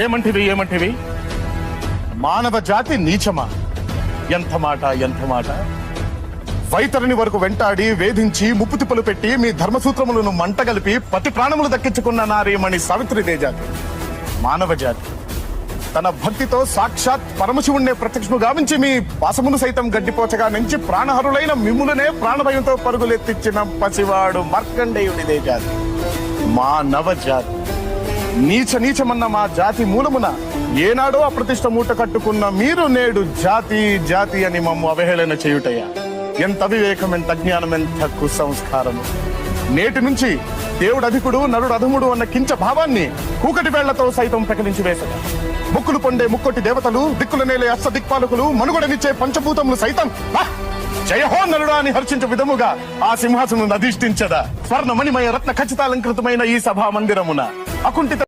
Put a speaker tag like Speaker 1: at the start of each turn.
Speaker 1: ఏమంటివి మానవ జాతి నీచమా? ఎంత మాట! వైతరిని వరకు వెంటాడి వేధించి ముప్పు తిప్పలు పెట్టి మీ ధర్మసూత్రములను మంటగలిపి పతి ప్రాణములు దక్కించుకున్న నారీమణి సావిత్రిదే జాతి మానవ జాతి. తన భక్తితో సాక్షాత్ పరమశివుణ్ణే ప్రత్యక్షము గావించి మీ పాసమును సైతం గడ్డిపోచగా నుంచి ప్రాణహరులైన మిమ్ములనే ప్రాణభయంతో పరుగులెత్తిచ్చిన పసివాడు మార్కండేయుడిదే జాతి మానవ జాతి. నీచమన్న మా జాతి మూలమున ఏనాడో అప్రతిష్ట మూట కట్టుకున్న మీరు నేడు జాతి అని మమ్ము అవహేళన చేయుటయ్యా. ఎంత అవివేకం, ఎంత అజ్ఞానం, ఎంత కుసంస్కారము. నేటి నుంచి దేవుడు అధికుడు నరుడు అధముడు అన్న కించ భావాన్ని కూకటి వేళ్లతో సైతం ప్రకటించి వేసగా ముక్కులు పొండే ముక్కొట్టి దేవతలు, దిక్కుల నేలే అష్ట దిక్పాలకులు, మనుగడనిచ్చే పంచభూతములు సైతం జయహో నరుడా అని హర్షించే విధముగా ఆ సింహాసనం అధిష్ఠించదా. స్వర్ణమణిమయ రత్న ఖచ్చితాలంకృతమైన ఈ సభా మందిరమున అకుంఠిత